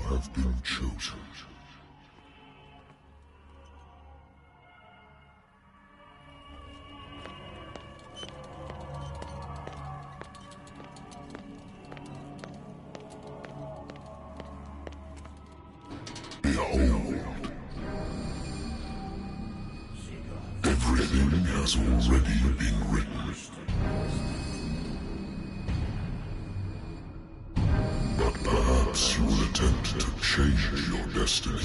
have been chosen. Behold. Everything has already been written. But perhaps you will attempt to change your destiny.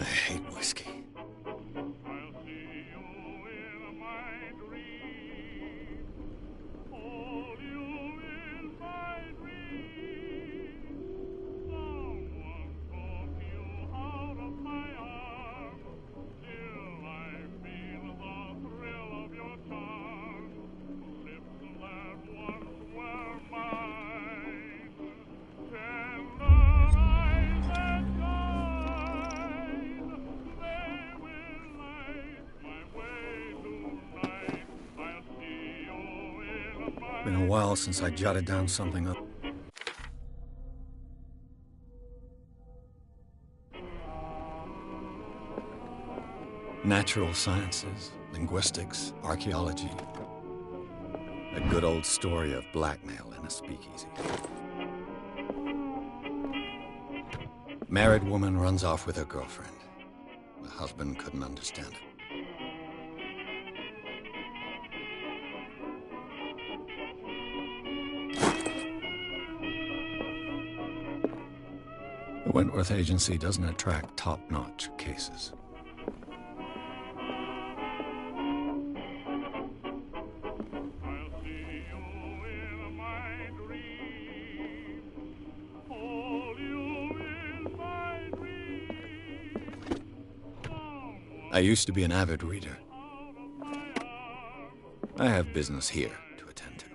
I hate whiskey. Been a while since I jotted down something up. Natural sciences, linguistics, archaeology. A good old story of blackmail in a speakeasy. Married woman runs off with her girlfriend. The husband couldn't understand it. The Wentworth Agency doesn't attract top-notch cases. I used to be an avid reader. I have business here to attend to.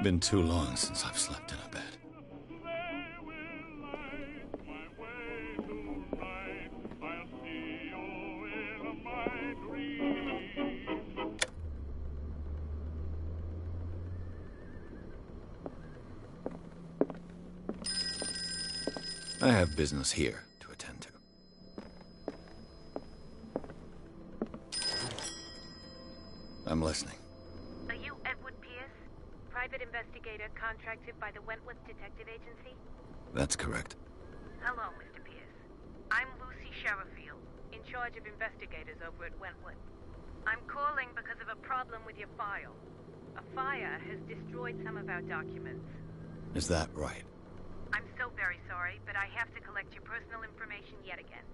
Been too long since I've slept in a bed. I have business here to attend to. I'm listening. Are you Edward Pierce, private investigator contracted by the Wentworth Detective Agency? That's correct. Hello, Mr. Pierce. I'm Lucy Sherrifield, in charge of investigators over at Wentworth. I'm calling because of a problem with your file. A fire has destroyed some of our documents. Is that right? I'm so very sorry, but I have to collect your personal information yet again.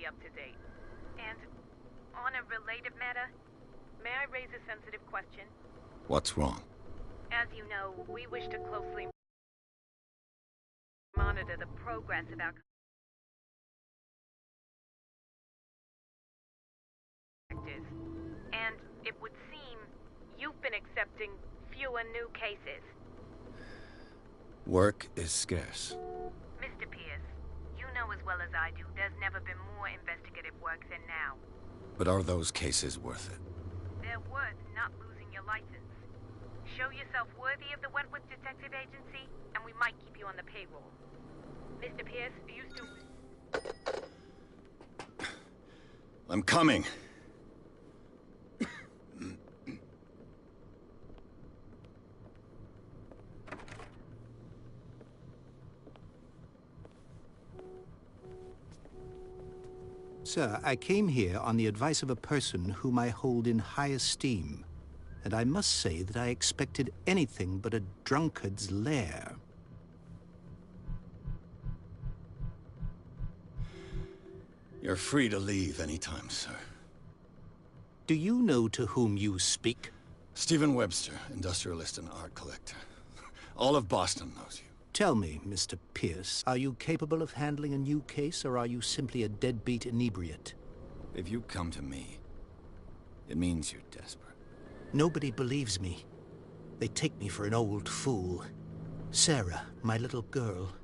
Up to date. And on a related matter, may I raise a sensitive question? What's wrong? As you know, we wish to closely monitor the progress of our objectives. And it would seem you've been accepting fewer new cases. Work is scarce. Mr. Pierce, you know as well as I do, there's never been more investigative work than now. But are those cases worth it? They're worth not losing your license. Show yourself worthy of the Wentworth Detective Agency, and we might keep you on the payroll. Mr. Pierce, you still... I'm coming. Sir, I came here on the advice of a person whom I hold in high esteem, and I must say that I expected anything but a drunkard's lair. You're free to leave anytime, sir. Do you know to whom you speak? Stephen Webster, industrialist and art collector. All of Boston knows you. Tell me, Mr. Pierce, are you capable of handling a new case, or are you simply a deadbeat inebriate? If you come to me, it means you're desperate. Nobody believes me. They take me for an old fool. Sarah, my little girl,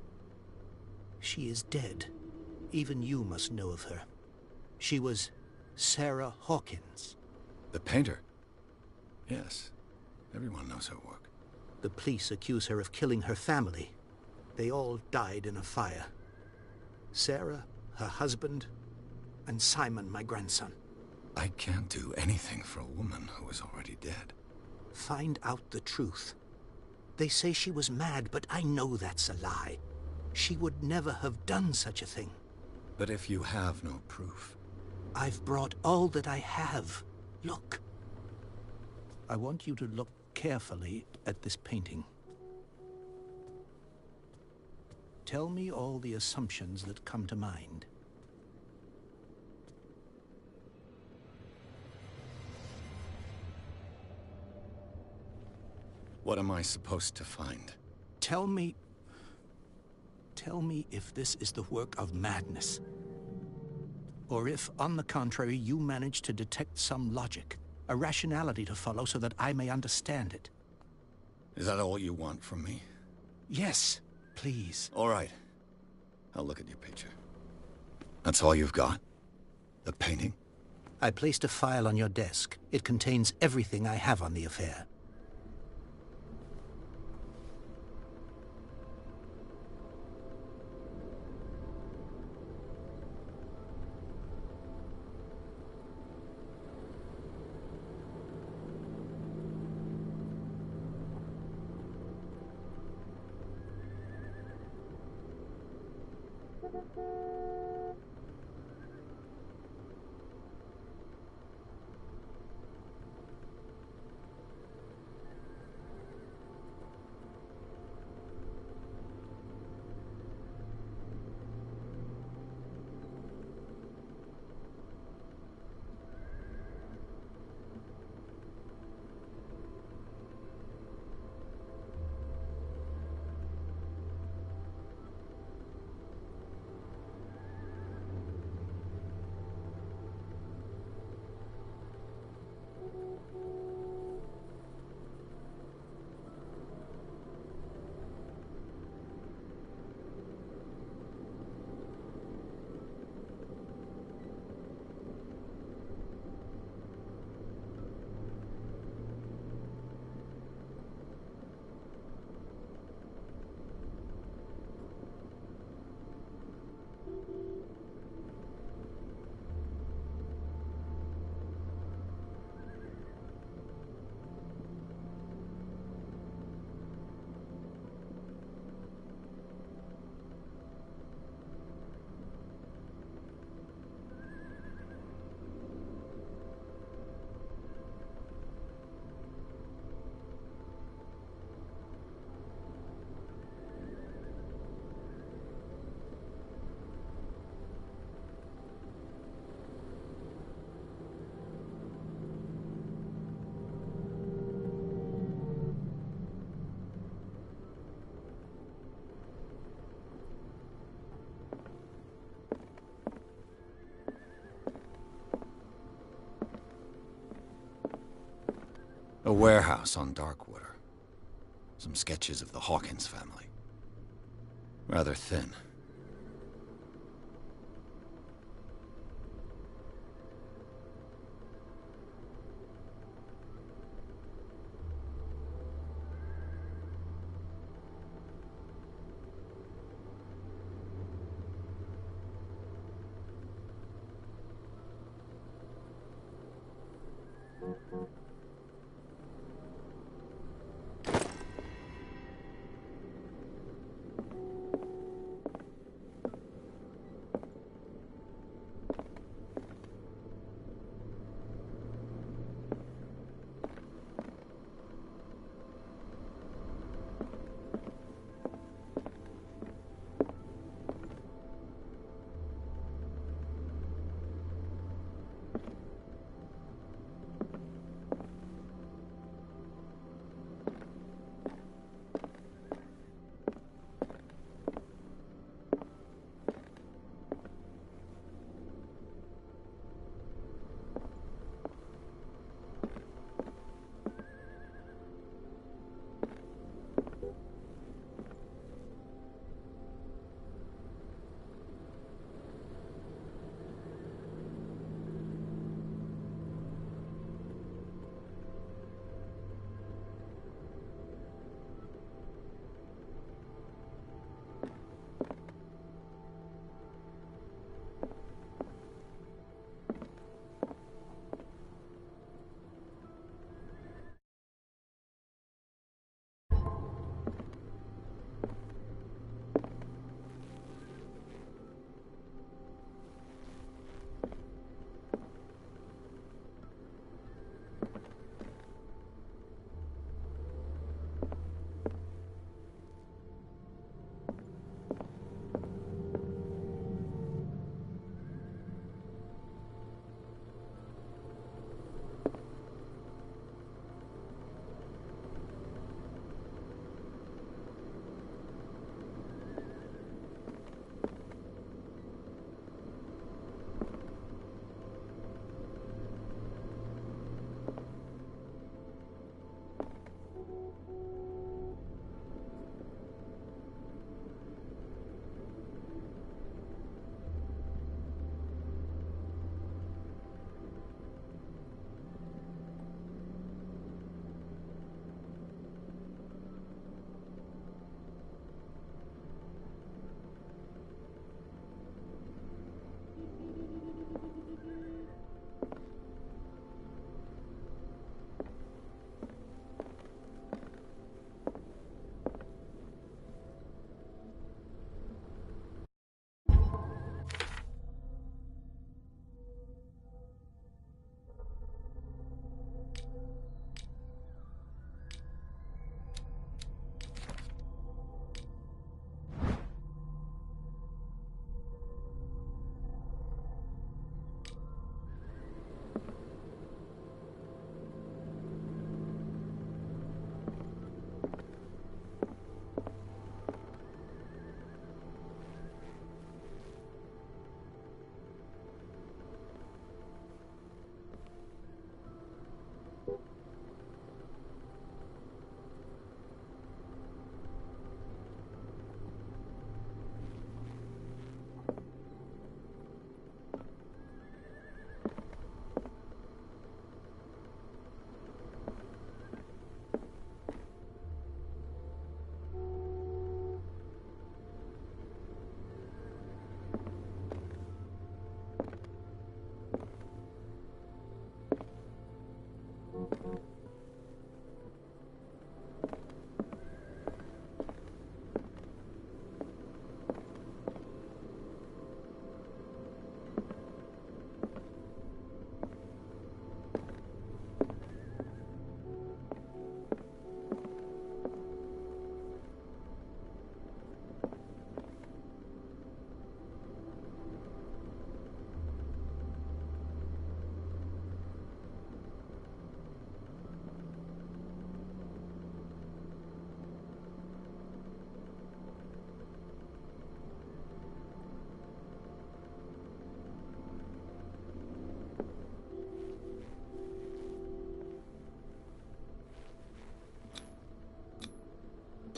she is dead. Even you must know of her. She was Sarah Hawkins. The painter? Yes. Everyone knows her work. The police accuse her of killing her family. They all died in a fire. Sarah, her husband, and Simon, my grandson. I can't do anything for a woman who is already dead. Find out the truth. They say she was mad, but I know that's a lie. She would never have done such a thing. But if you have no proof... I've brought all that I have. Look. I want you to look carefully at this painting. Tell me all the assumptions that come to mind. What am I supposed to find? Tell me if this is the work of madness. Or if, on the contrary, you manage to detect some logic, a rationality to follow so that I may understand it. Is that all you want from me? Yes, please. All right. I'll look at your picture. That's all you've got? The painting? I placed a file on your desk. It contains everything I have on the affair. A warehouse on Darkwater. Some sketches of the Hawkins family. Rather thin.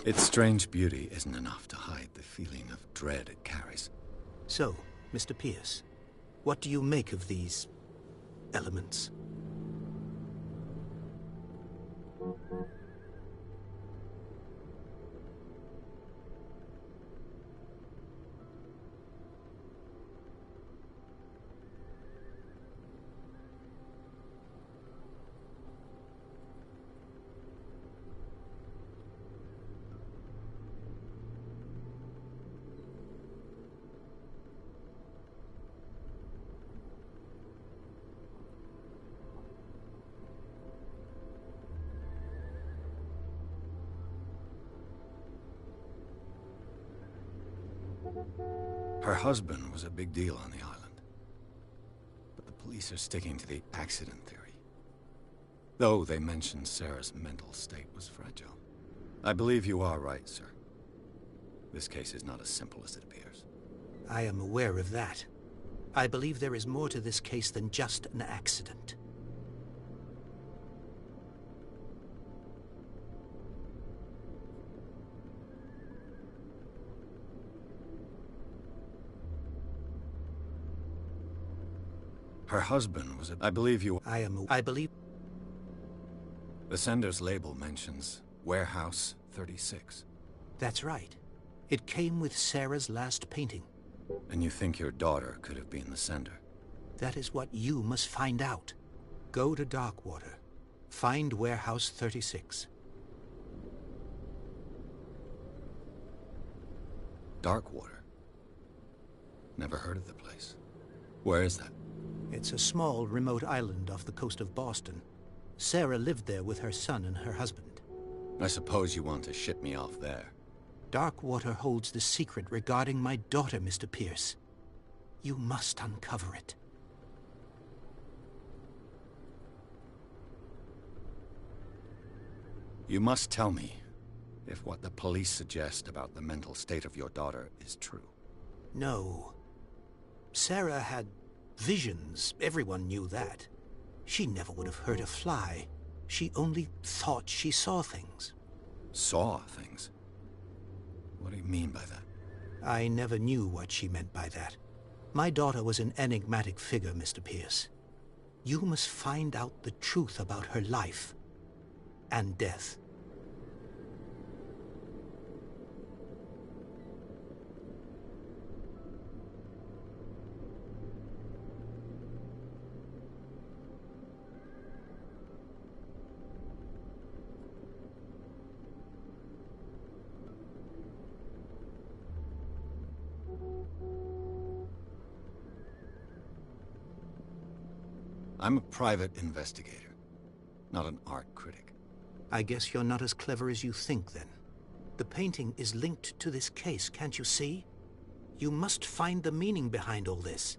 Its strange beauty isn't enough to hide the feeling of dread it carries. So, Mr. Pierce, what do you make of these elements? Her husband was a big deal on the island. But the police are sticking to the accident theory. Though they mentioned Sarah's mental state was fragile. I believe you are right, sir. This case is not as simple as it appears. I am aware of that. I believe there is more to this case than just an accident. Her husband was I believe you... I believe... The sender's label mentions Warehouse 36. That's right. It came with Sarah's last painting. And you think your daughter could have been the sender? That is what you must find out. Go to Darkwater. Find Warehouse 36. Darkwater? Never heard of the place. Where is that? It's a small, remote island off the coast of Boston. Sarah lived there with her son and her husband. I suppose you want to ship me off there. Darkwater holds the secret regarding my daughter, Mr. Pierce. You must uncover it. You must tell me if what the police suggest about the mental state of your daughter is true. No. Sarah had visions. Everyone knew that. She never would have hurt a fly. She only thought she saw things. Saw things? What do you mean by that? I never knew what she meant by that. My daughter was an enigmatic figure, Mr. Pierce. You must find out the truth about her life and death. I'm a private investigator, not an art critic. I guess you're not as clever as you think, then. The painting is linked to this case, can't you see? You must find the meaning behind all this.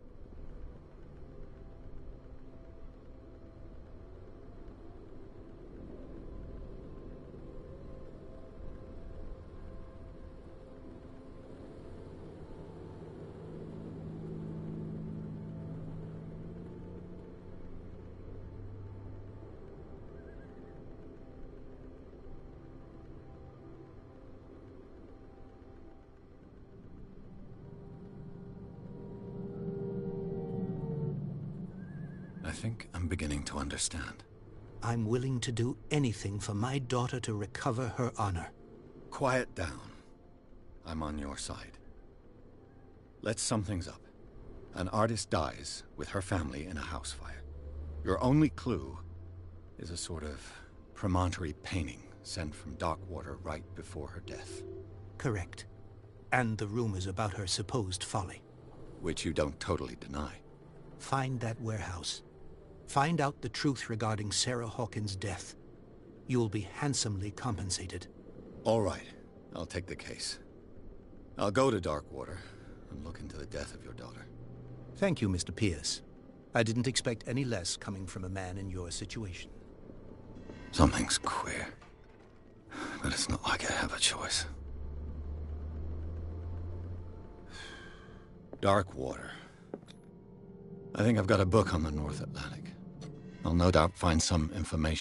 I think I'm beginning to understand. I'm willing to do anything for my daughter to recover her honor. Quiet down. I'm on your side. Let's sum things up. An artist dies with her family in a house fire. Your only clue is a sort of promontory painting sent from Darkwater right before her death. Correct. And the rumors about her supposed folly. Which you don't totally deny. Find that warehouse. Find out the truth regarding Sarah Hawkins' death. You'll be handsomely compensated. All right. I'll take the case. I'll go to Darkwater and look into the death of your daughter. Thank you, Mr. Pierce. I didn't expect any less coming from a man in your situation. Something's queer. But it's not like I have a choice. Darkwater. I think I've got a book on the North Atlantic. I'll no doubt find some information.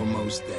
almost there.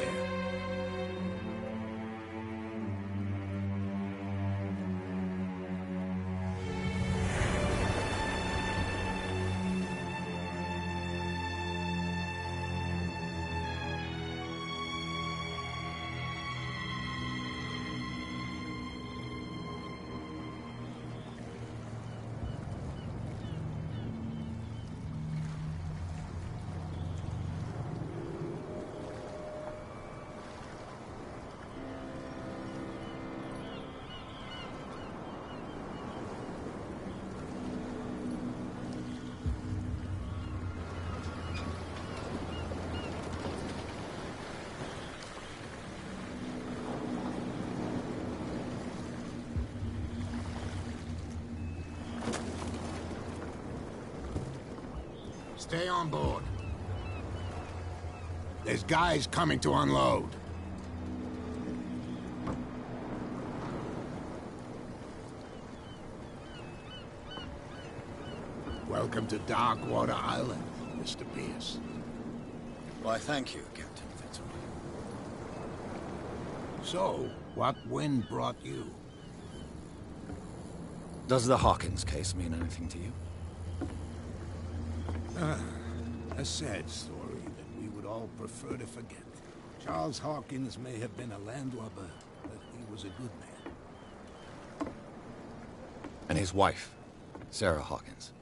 Stay on board. There's guys coming to unload. Welcome to Darkwater Island, Mr. Pierce. Why, thank you, Captain Fitzroy. So, what wind brought you? Does the Hawkins case mean anything to you? A sad story that we would all prefer to forget. Charles Hawkins may have been a landlubber, but he was a good man. And his wife, Sarah Hawkins.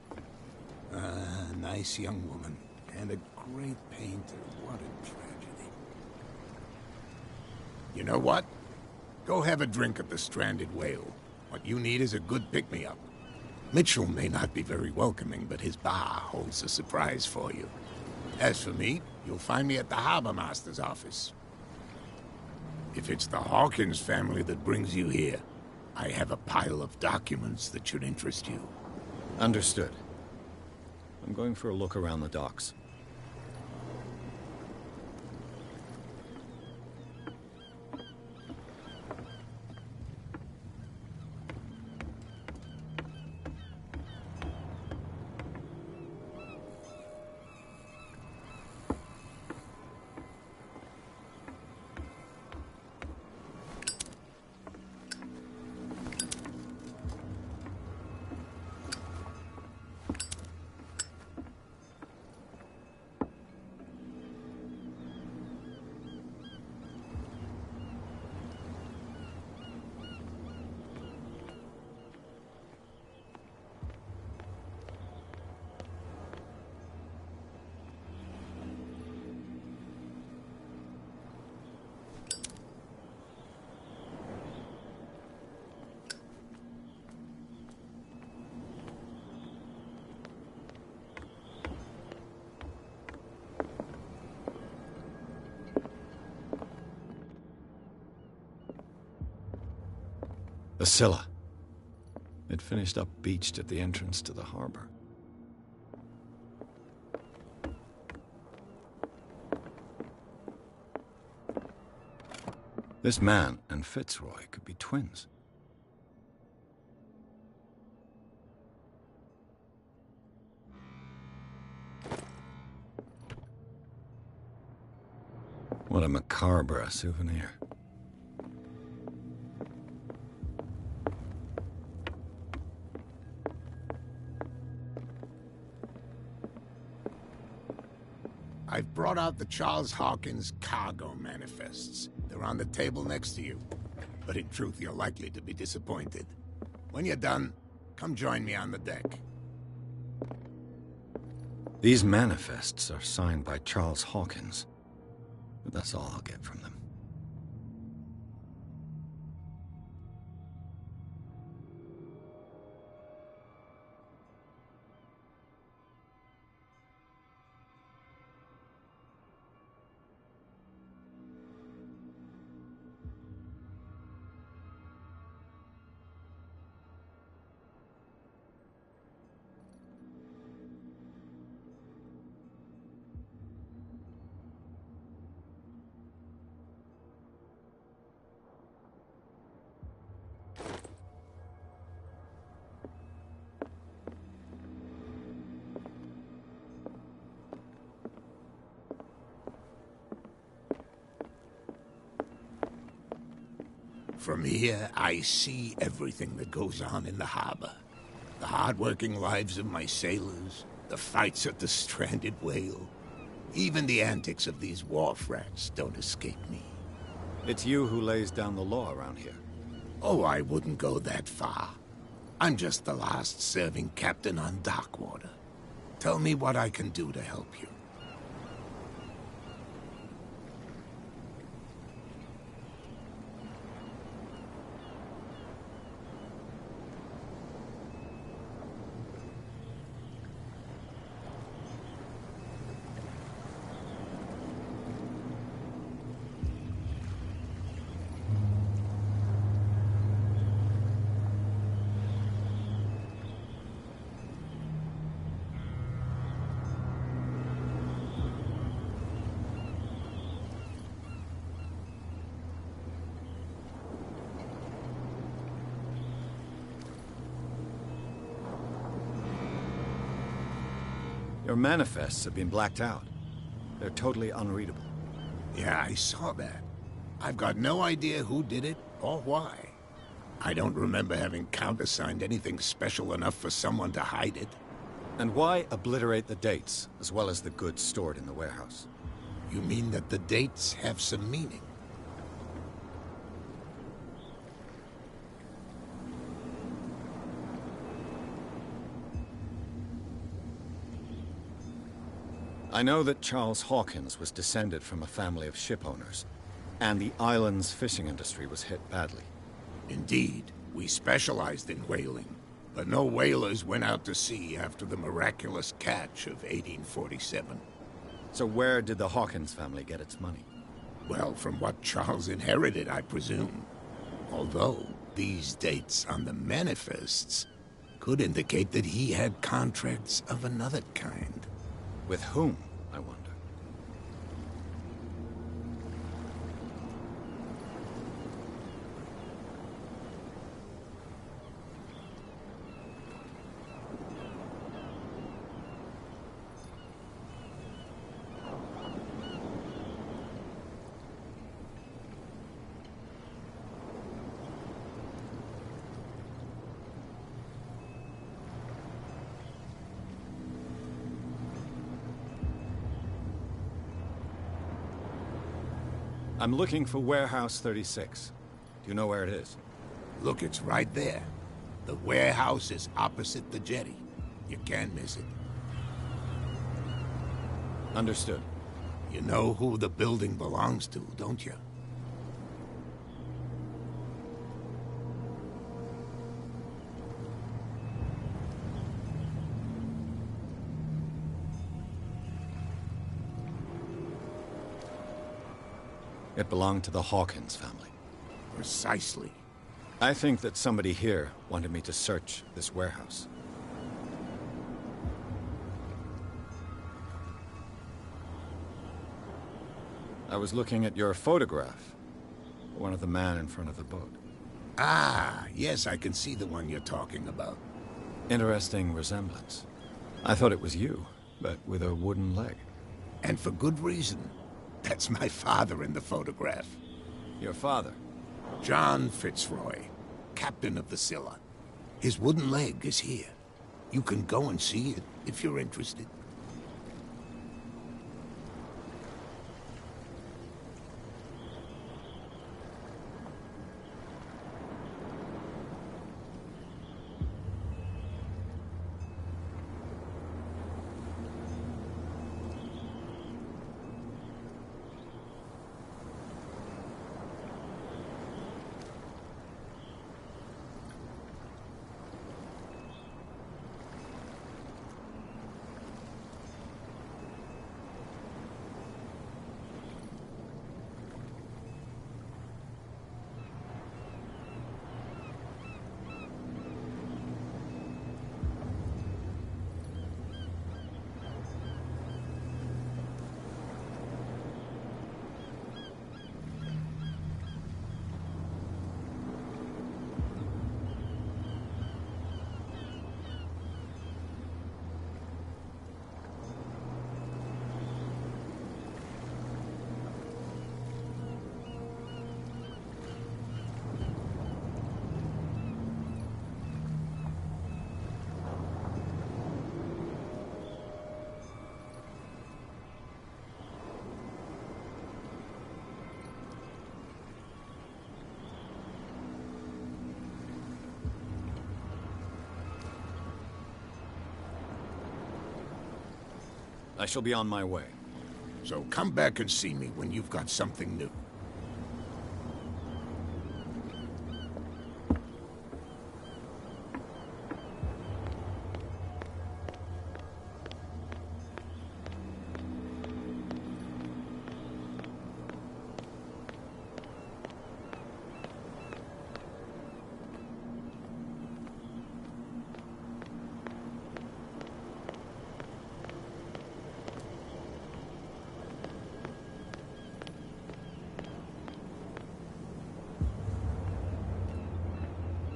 A nice young woman, and a great painter. What a tragedy. You know what? Go have a drink at the Stranded Whale. What you need is a good pick-me-up. Mitchell may not be very welcoming, but his bar holds a surprise for you. As for me, you'll find me at the Harbor Master's office. If it's the Hawkins family that brings you here, I have a pile of documents that should interest you. Understood. I'm going for a look around the docks. The Scylla. It finished up beached at the entrance to the harbor. This man and Fitzroy could be twins. What a macabre souvenir. I've brought out the Charles Hawkins cargo manifests. They're on the table next to you. But in truth, you're likely to be disappointed. When you're done, come join me on the deck. These manifests are signed by Charles Hawkins, but that's all I'll get from them. From here, I see everything that goes on in the harbor. The hard-working lives of my sailors, the fights at the stranded whale. Even the antics of these wharf rats don't escape me. It's you who lays down the law around here. Oh, I wouldn't go that far. I'm just the last serving captain on Darkwater. Tell me what I can do to help you. Your manifests have been blacked out. They're totally unreadable. Yeah, I saw that. I've got no idea who did it or why. I don't remember having countersigned anything special enough for someone to hide it. And why obliterate the dates, as well as the goods stored in the warehouse? You mean that the dates have some meaning? I know that Charles Hawkins was descended from a family of ship owners, and the island's fishing industry was hit badly. Indeed, we specialized in whaling, but no whalers went out to sea after the miraculous catch of 1847. So where did the Hawkins family get its money? Well, from what Charles inherited, I presume. Although, these dates on the manifests could indicate that he had contracts of another kind. With whom, I wonder? I'm looking for Warehouse 36. Do you know where it is? Look, it's right there. The warehouse is opposite the jetty. You can't miss it. Understood. You know who the building belongs to, don't you? It belonged to the Hawkins family. Precisely. I think that somebody here wanted me to search this warehouse. I was looking at your photograph. One of the man in front of the boat. Ah, yes, I can see the one you're talking about. Interesting resemblance. I thought it was you, but with a wooden leg. And for good reason. That's my father in the photograph. Your father? John Fitzroy, captain of the Scylla. His wooden leg is here. You can go and see it if you're interested. I shall be on my way. So come back and see me when you've got something new.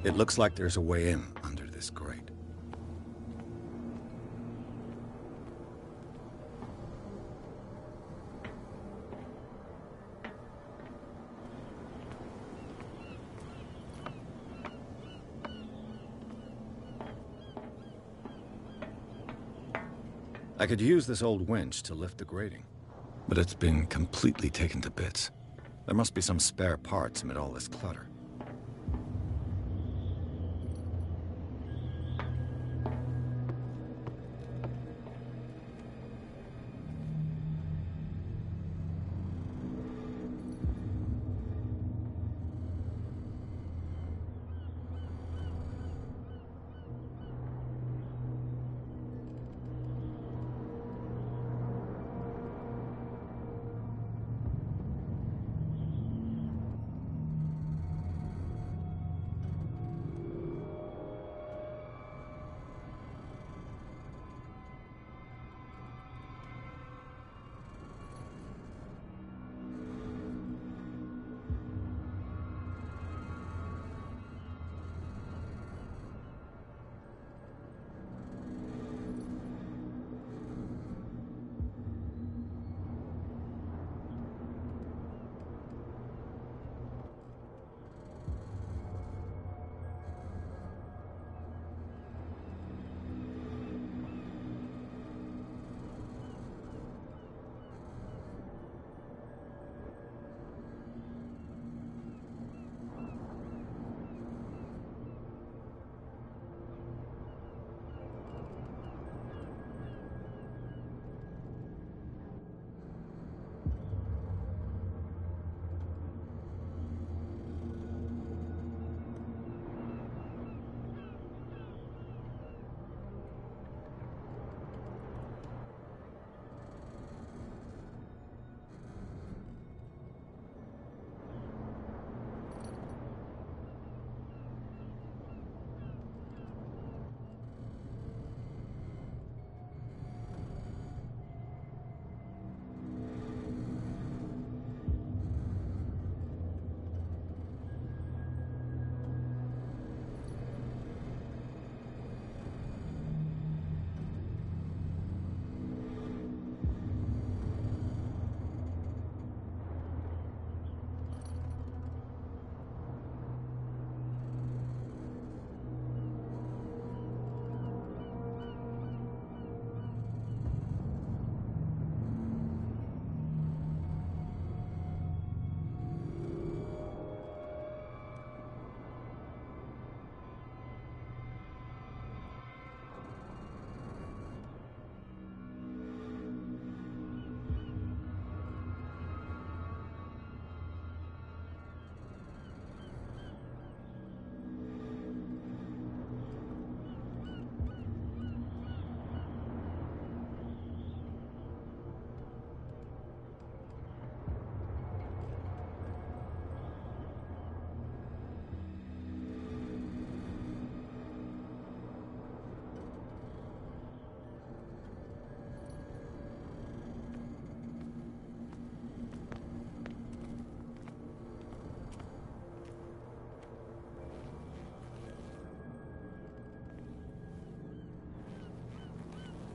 It looks like there's a way in under this grate. I could use this old winch to lift the grating, but it's been completely taken to bits. There must be some spare parts amid all this clutter.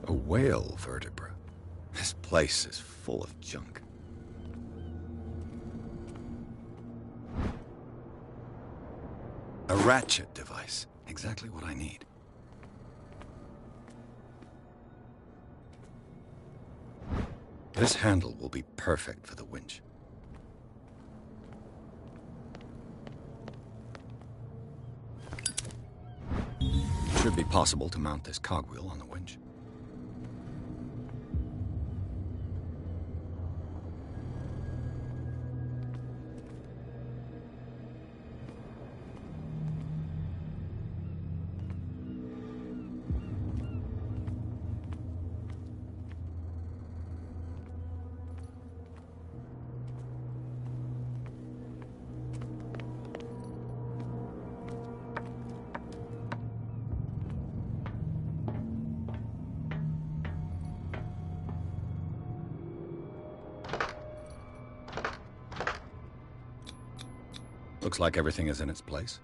A whale vertebra. This place is full of junk. A ratchet device. Exactly what I need. This handle will be perfect for the winch. It should be possible to mount this cogwheel on the winch. Looks like everything is in its place.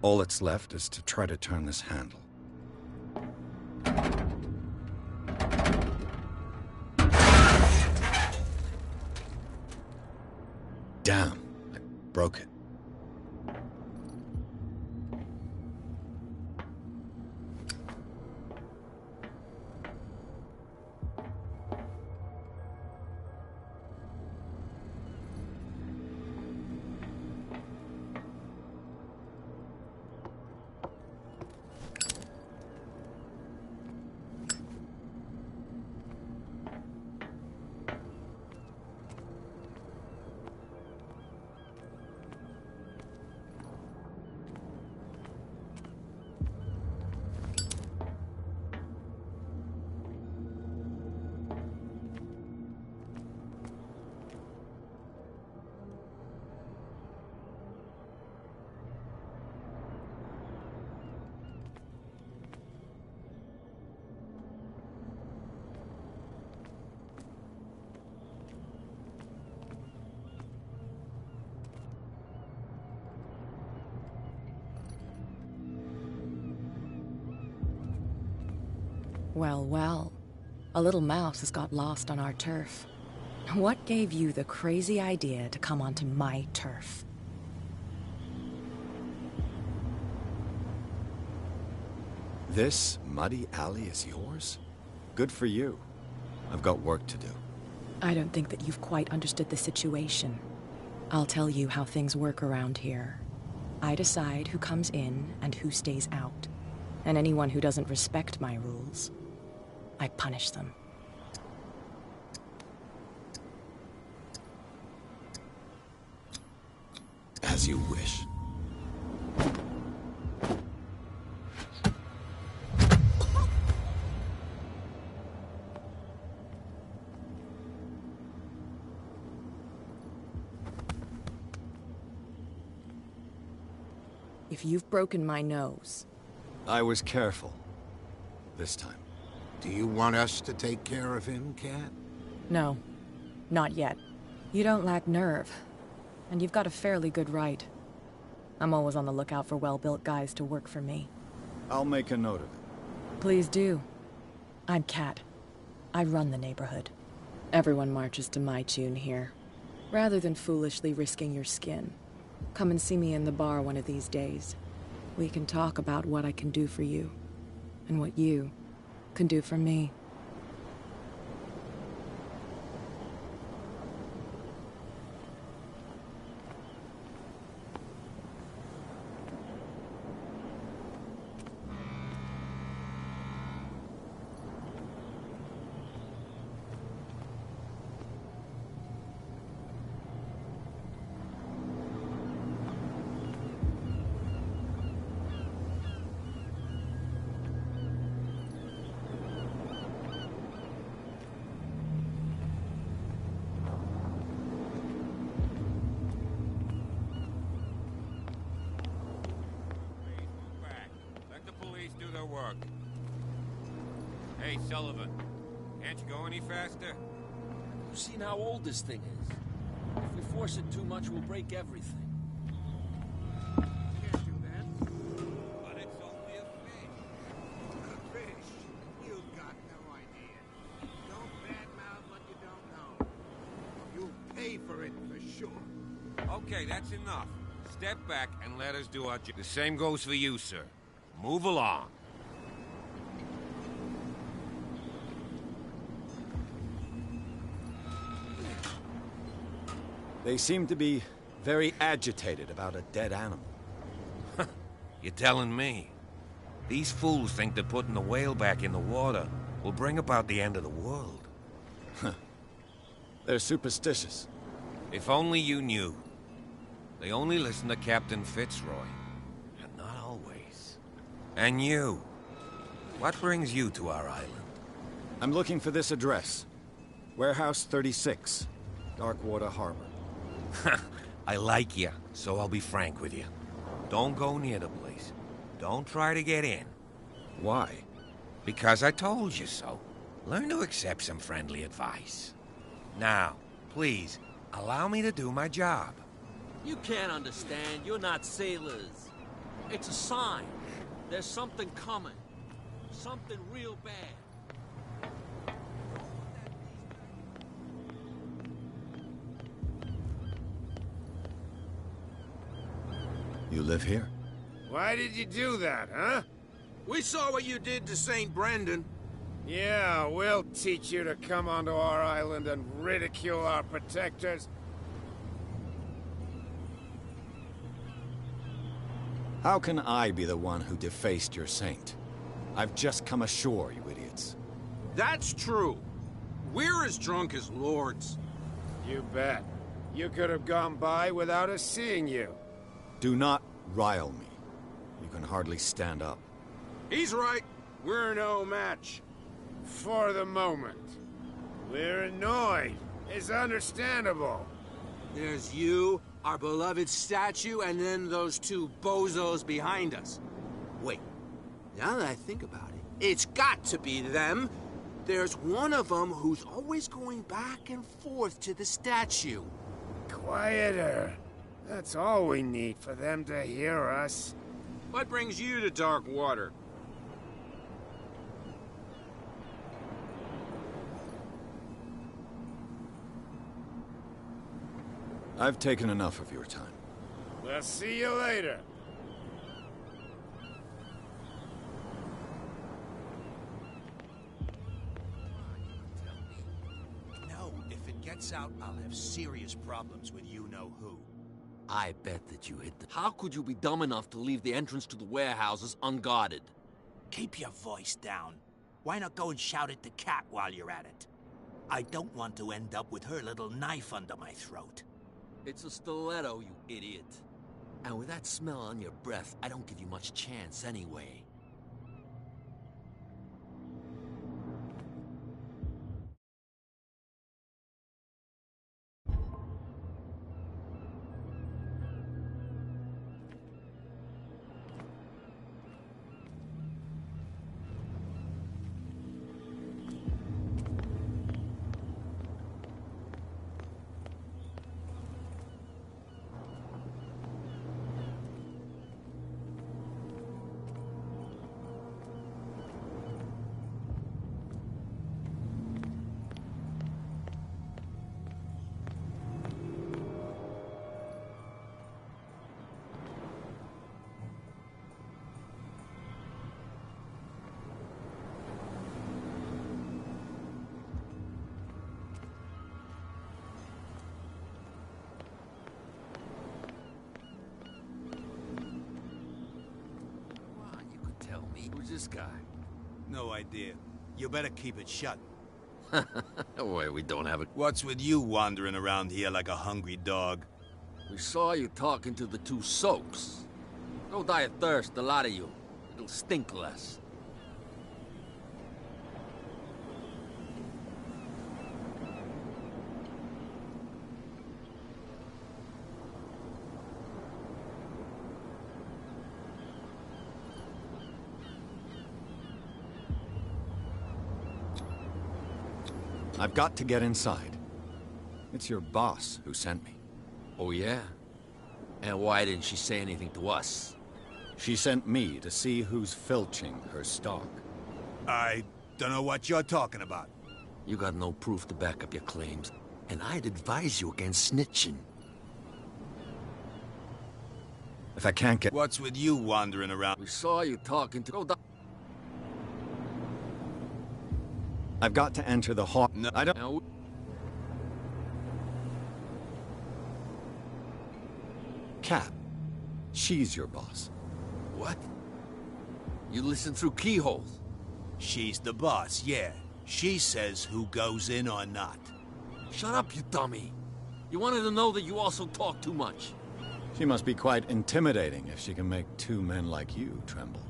All that's left is to try to turn this handle. Damn, I broke it. Well, well. A little mouse has got lost on our turf. What gave you the crazy idea to come onto my turf? This muddy alley is yours? Good for you. I've got work to do. I don't think that you've quite understood the situation. I'll tell you how things work around here. I decide who comes in and who stays out. And anyone who doesn't respect my rules, I punish them. As you wish. If you've broken my nose... I was careful. This time. Do you want us to take care of him, Cat? No. Not yet. You don't lack nerve. And you've got a fairly good right. I'm always on the lookout for well-built guys to work for me. I'll make a note of it. Please do. I'm Cat. I run the neighborhood. Everyone marches to my tune here. Rather than foolishly risking your skin, come and see me in the bar one of these days. We can talk about what I can do for you, and what you can do for me. Work. Hey, Sullivan. Can't you go any faster? You've seen how old this thing is. If we force it too much, we'll break everything. Can't do that. But it's only a fish. A fish? You've got no idea. Don't badmouth what you don't know. You'll pay for it for sure. Okay, that's enough. Step back and let us do our job. The same goes for you, sir. Move along. They seem to be very agitated about a dead animal. You're telling me? These fools think that putting the whale back in the water will bring about the end of the world. They're superstitious. If only you knew. They only listen to Captain Fitzroy. And not always. And you. What brings you to our island? I'm looking for this address. Warehouse 36, Darkwater Harbor. I like you, so I'll be frank with you. Don't go near the place. Don't try to get in. Why? Because I told you so. Learn to accept some friendly advice. Now, please, allow me to do my job. You can't understand. You're not sailors. It's a sign. There's something coming. Something real bad. You live here? Why did you do that, huh? We saw what you did to St. Brendan. Yeah, we'll teach you to come onto our island and ridicule our protectors. How can I be the one who defaced your saint? I've just come ashore, you idiots. That's true. We're as drunk as lords. You bet. You could have gone by without us seeing you. Do not rile me. You can hardly stand up. He's right. We're no match. For the moment. We're annoyed. It's understandable. There's you, our beloved statue, and then those two bozos behind us. Wait, now that I think about it, it's got to be them. There's one of them who's always going back and forth to the statue. Quieter. That's all we need for them to hear us. What brings you to dark water? I've taken enough of your time. We'll see you later. No, if it gets out, I'll have serious problems with you-know-who. I bet that you hit the... How could you be dumb enough to leave the entrance to the warehouses unguarded? Keep your voice down. Why not go and shout at the cat while you're at it? I don't want to end up with her little knife under my throat. It's a stiletto, you idiot. And with that smell on your breath, I don't give you much chance anyway. Who's this guy? No idea. You better keep it shut. Boy, we don't have it. What's with you wandering around here like a hungry dog? We saw you talking to the two soaks. Go die of thirst, the lot of you. It'll stink less. I've got to get inside. It's your boss who sent me. Oh, yeah? And why didn't she say anything to us? She sent me to see who's filching her stock. I don't know what you're talking about. You got no proof to back up your claims, and I'd advise you against snitching. If I can't get... What's with you wandering around? We saw you talking to... I've got to enter the hall. No, I don't... Now, Cat. She's your boss. what? You listen through keyholes. She's the boss, yeah. She says who goes in or not. Shut up, you dummy. You wanted to know that you also talk too much. She must be quite intimidating if she can make two men like you tremble.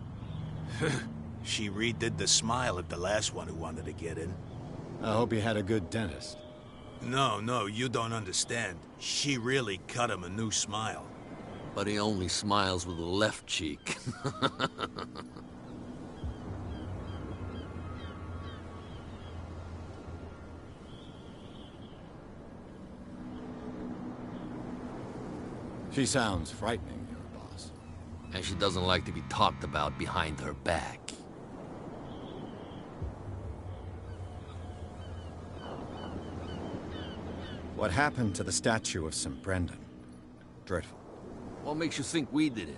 She redid the smile at the last one who wanted to get in. I hope you had a good dentist. No, you don't understand. She really cut him a new smile. But he only smiles with the left cheek. She sounds frightening, your boss. And she doesn't like to be talked about behind her back. What happened to the statue of St. Brendan? Dreadful. What makes you think we did it?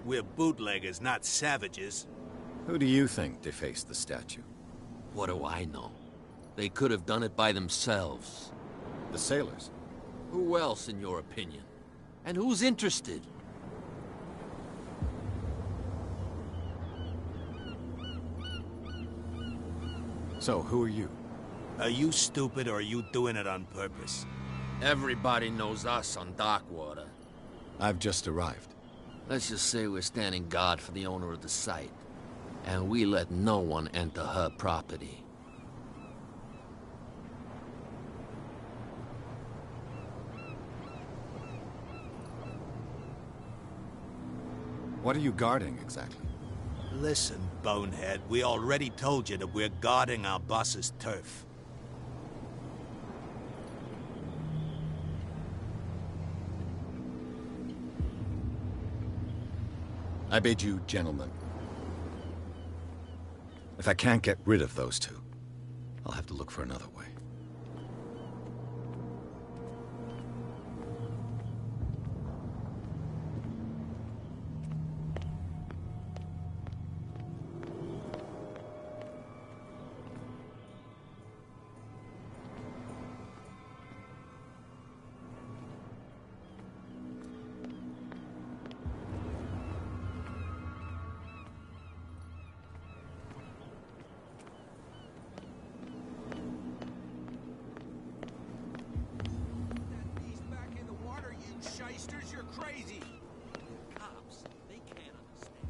We're bootleggers, not savages. Who do you think defaced the statue? What do I know? They could have done it by themselves. The sailors? Who else, in your opinion? And who's interested? So, who are you? Are you stupid or are you doing it on purpose? Everybody knows us on Darkwater. I've just arrived. Let's just say we're standing guard for the owner of the site. And we let no one enter her property. What are you guarding, exactly? Listen, bonehead, we already told you that we're guarding our boss's turf. I bid you, gentlemen. If I can't get rid of those two, I'll have to look for another way. You're crazy! Cops, they can't understand.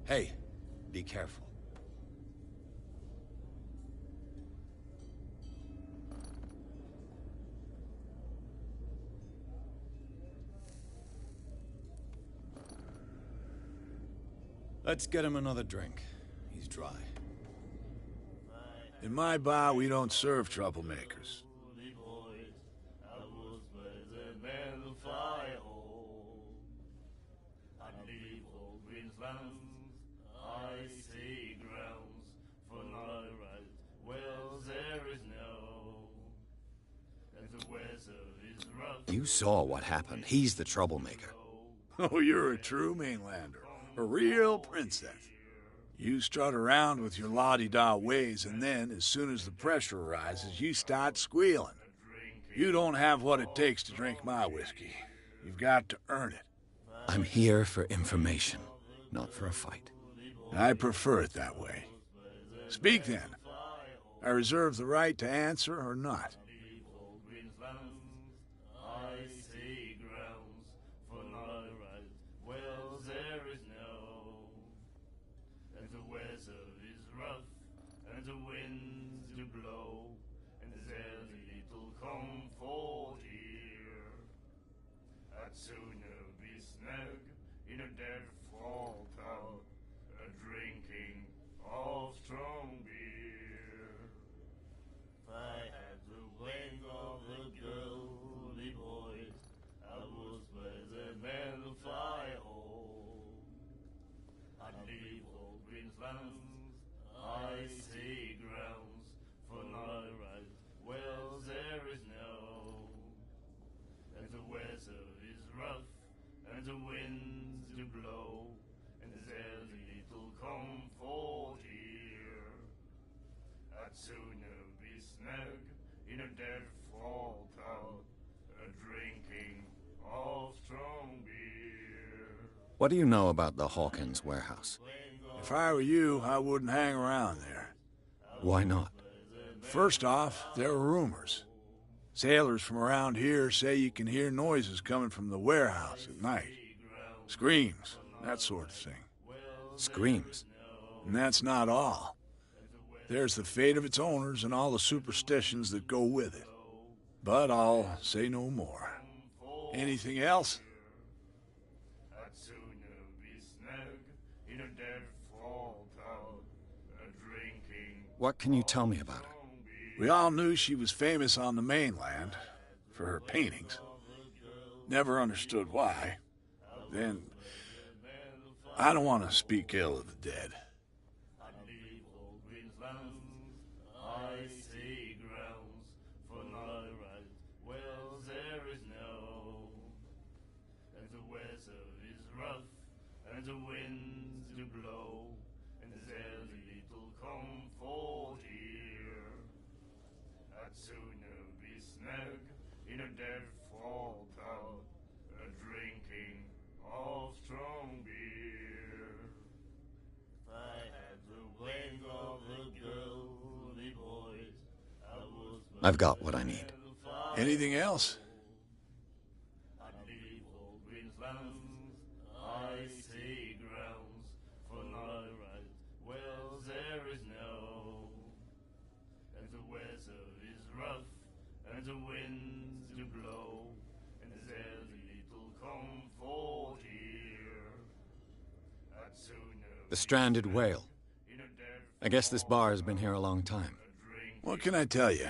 Hey, be careful. Let's get him another drink. He's dry. In my bar, we don't serve troublemakers. You saw what happened. He's the troublemaker. Oh, you're a true mainlander. A real princess. You strut around with your la-di-da ways, and then, as soon as the pressure arises, you start squealing. You don't have what it takes to drink my whiskey. You've got to earn it. I'm here for information, not for a fight. I prefer it that way. Speak then. I reserve the right to answer or not. What do you know about the Hawkins warehouse? If I were you, I wouldn't hang around there. Why not? First off, there are rumors. Sailors from around here say you can hear noises coming from the warehouse at night. Screams, that sort of thing. Screams? And that's not all. There's the fate of its owners and all the superstitions that go with it. But I'll say no more. Anything else? What can you tell me about her? We all knew she was famous on the mainland for her paintings. Never understood why. Then, I don't want to speak ill of the dead. I've got what I need. Anything else? The stranded whale. I guess this bar has been here a long time. What can I tell you?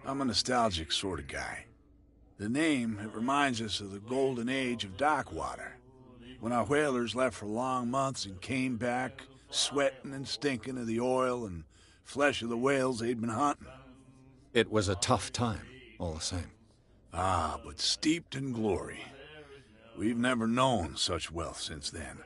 I'm a nostalgic sort of guy. The name, it reminds us of the golden age of dockwater, when our whalers left for long months and came back sweating and stinking of the oil and flesh of the whales they'd been hunting. It was a tough time, all the same. Ah, but steeped in glory. We've never known such wealth since then.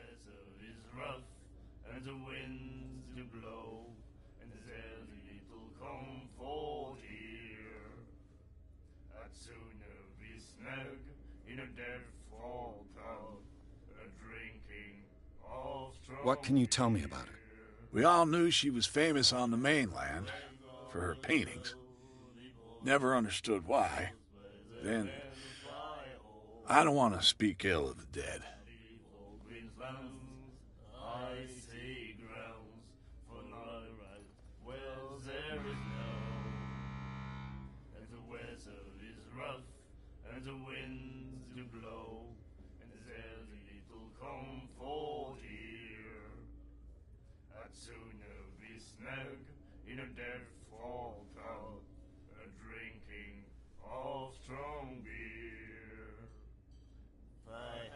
What can you tell me about her? We all knew she was famous on the mainland for her paintings. Never understood why. Then, I don't want to speak ill of the dead.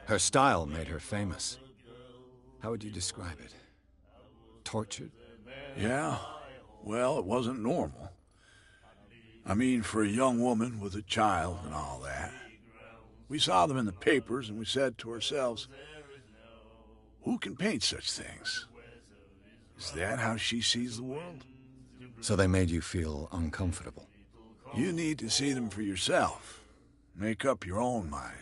Her style made her famous. How would you describe it? Tortured? Yeah. Well, it wasn't normal. I mean, for a young woman with a child and all that. We saw them in the papers and we said to ourselves, who can paint such things? Is that how she sees the world? So they made you feel uncomfortable? You need to see them for yourself. Make up your own mind.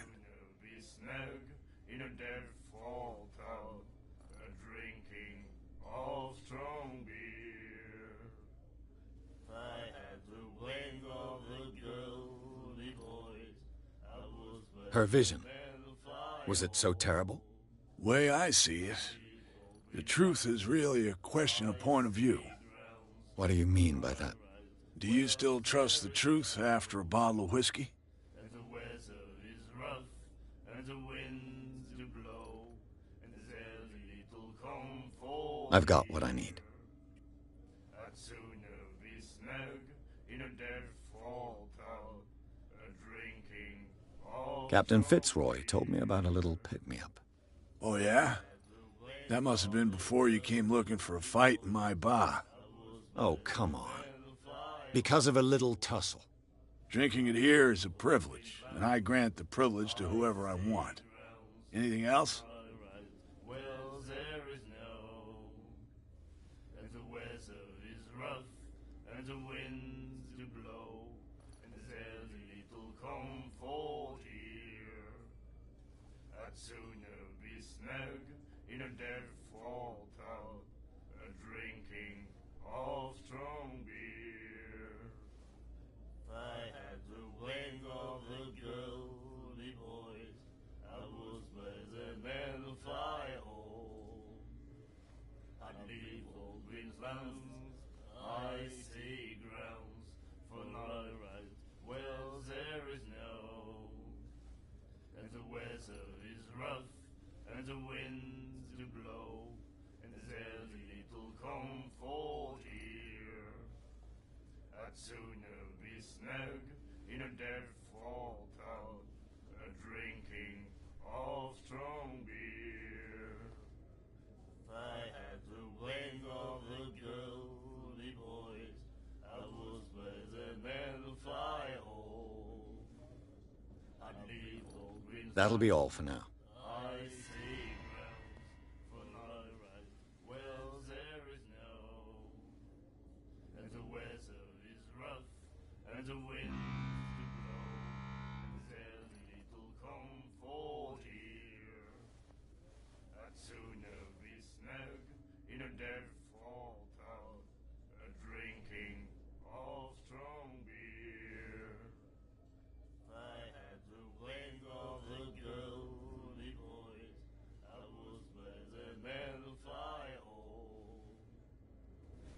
Her vision. Was it so terrible? Way I see it, the truth is really a question of point of view. What do you mean by that? Do you still trust the truth after a bottle of whiskey? I've got what I need. Captain Fitzroy told me about a little pick-me-up. Oh, yeah? That must have been before you came looking for a fight in my bar. Oh, come on. Because of a little tussle. Drinking it here is a privilege, and I grant the privilege to whoever I want. Anything else? Wing of the girly boys, I was better than rough, and the winds do blow, and there's little comfort here. I'd sooner be snug in a dead-fall tub, drinking of strong beer. If I had the wing of the girly boys, I was better than the fire hole. I'd leave old green. That'll be all for now. I see grounds for not right. Well, there is no, and the weather is rough, and the winds do blow, and there's little comfort here. I'd sooner be snug in a dead-fall tub, drinking of strong beer. If I had the wing of the girly boys, I was better than the fire hole.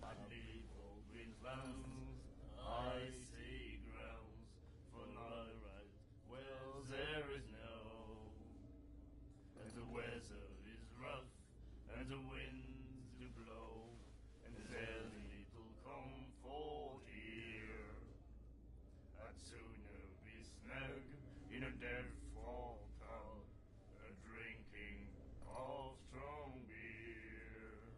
I'd leave old Greenslands, icy grounds, for not a right. Well, there is no, and the weather is rough, and the winds do blow, and there's little comfort here. I'd sooner be snug in a dead-fall tub, drinking of strong beer.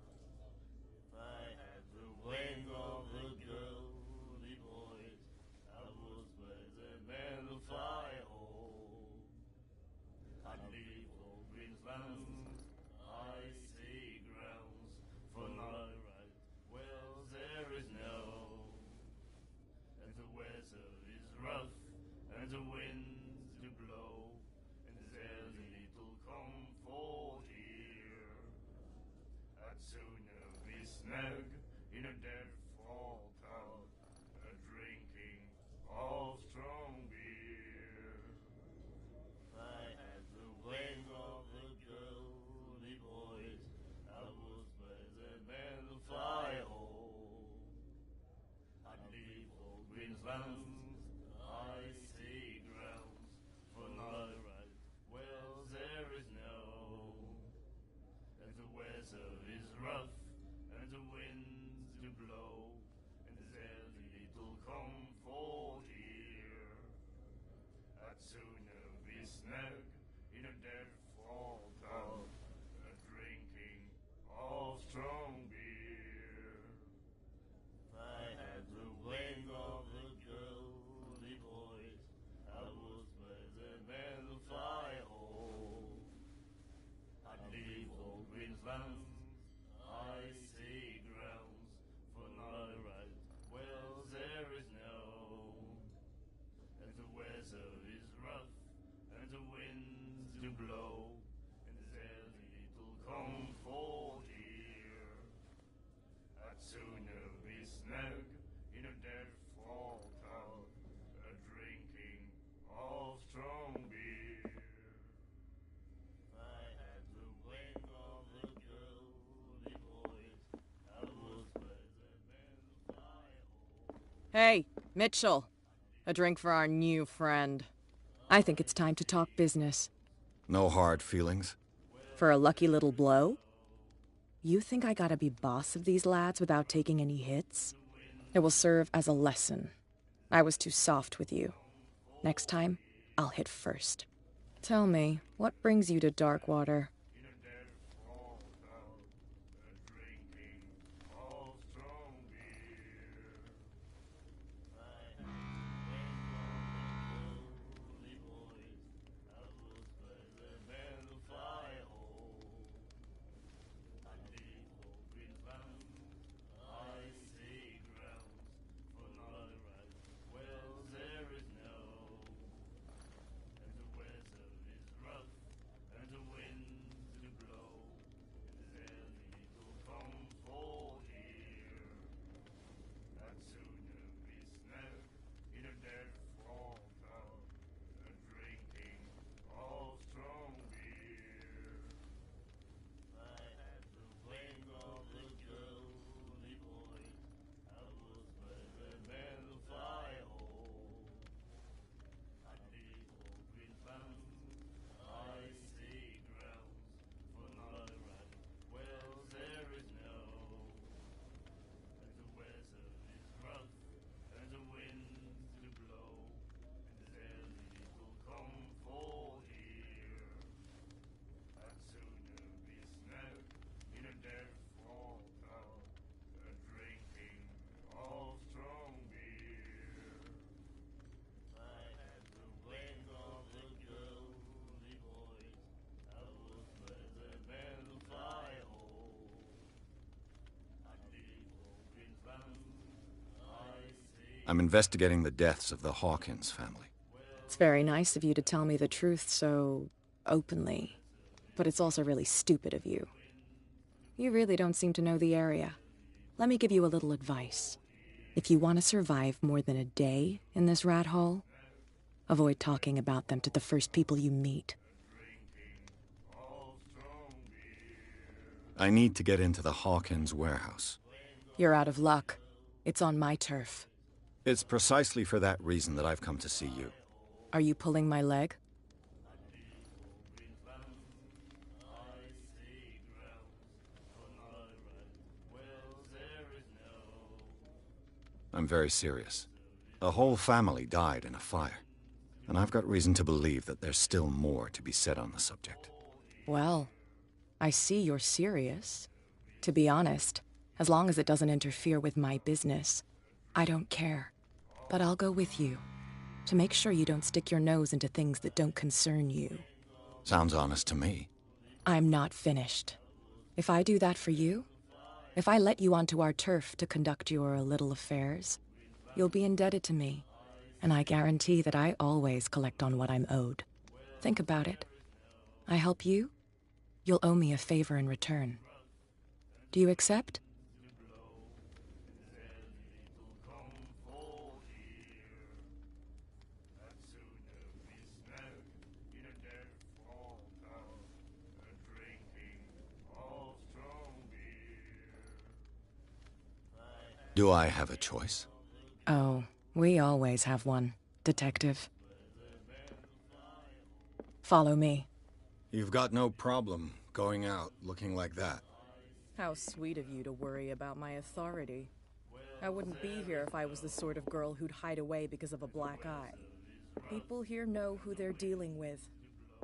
If I had the wing of the girly boys, I was better than the fire hole. I'd leave old Greenslands, icy grounds, for not right. Well, there is no, and the weather is rough, and the winds do blow, and there's little comfort here. I'd sooner be snug in a dead-fall tub, drinking of strong beer. If I had the wing of the girly boys, I was better than the fire hole. I'd leave old Greenslands, icy grounds, for not a right. Well, there is no, and the weather is rough, and the winds do blow, and there's little comfort here. I'd sooner be snug in a dead-fall tub, drinking of strong beer. If I had the wing of the girly boys, I was better than the fire hole. I'd leave old Greenslands, icy grounds, for not a right. Well, there is no, and the weather is rough, and the winds do blow, and there's little comfort here. I'd sooner be snug in a dead-fall tub, drinking of strong beer. If I had the wing of the girly boys, I was better than the fire hole. Hey, Mitchell. A drink for our new friend. I think it's time to talk business. No hard feelings? For a lucky little blow? You think I gotta be boss of these lads without taking any hits? It will serve as a lesson. I was too soft with you. Next time, I'll hit first. Tell me, what brings you to Darkwater? And the weather is rough, and the wind I'm investigating the deaths of the Hawkins family. It's very nice of you to tell me the truth so openly, but it's also really stupid of you. You really don't seem to know the area. Let me give you a little advice. If you want to survive more than a day in this rat hole, avoid talking about them to the first people you meet. I need to get into the Hawkins warehouse. You're out of luck. It's on my turf. It's precisely for that reason that I've come to see you. Are you pulling my leg? I'm very serious. A whole family died in a fire, and I've got reason to believe that there's still more to be said on the subject. Well, I see you're serious. To be honest, as long as it doesn't interfere with my business, I don't care. But I'll go with you, to make sure you don't stick your nose into things that don't concern you. Sounds honest to me. I'm not finished. If I do that for you, if I let you onto our turf to conduct your little affairs, you'll be indebted to me, and I guarantee that I always collect on what I'm owed. Think about it. I help you, you'll owe me a favor in return. Do you accept? Do I have a choice? Oh, we always have one, Detective. Follow me. You've got no problem going out looking like that. How sweet of you to worry about my authority. I wouldn't be here if I was the sort of girl who'd hide away because of a black eye. People here know who they're dealing with.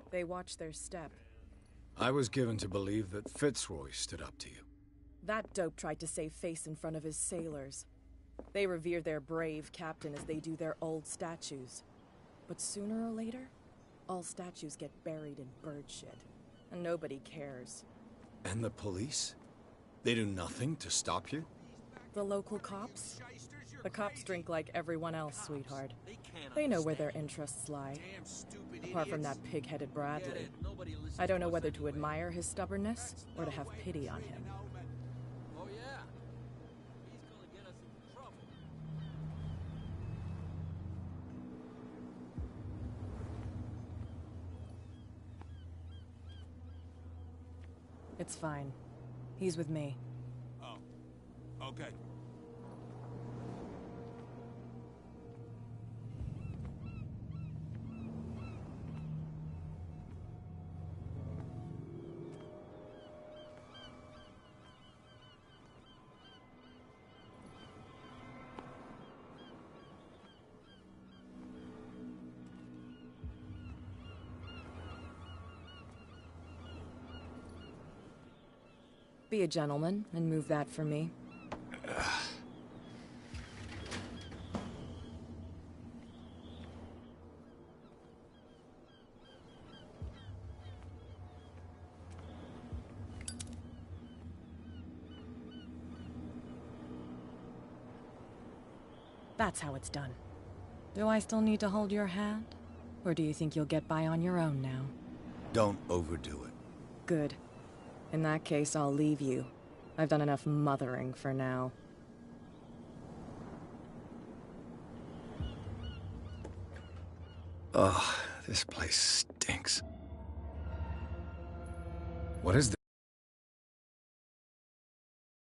They watch their step. I was given to believe that Fitzroy stood up to you. That dope tried to save face in front of his sailors. They revere their brave captain as they do their old statues. But sooner or later, all statues get buried in bird shit, and nobody cares. And the police? They do nothing to stop you? The local cops? The cops drink like everyone else, sweetheart. They know where their interests lie. Apart from that pig-headed Bradley. I don't know whether to admire his stubbornness or to have pity on him. It's fine. He's with me. Oh, okay. Be a gentleman and move that for me. That's how it's done. Do I still need to hold your hand? Or do you think you'll get by on your own now? Don't overdo it. Good. In that case, I'll leave you. I've done enough mothering for now. Ugh, this place stinks. What is this?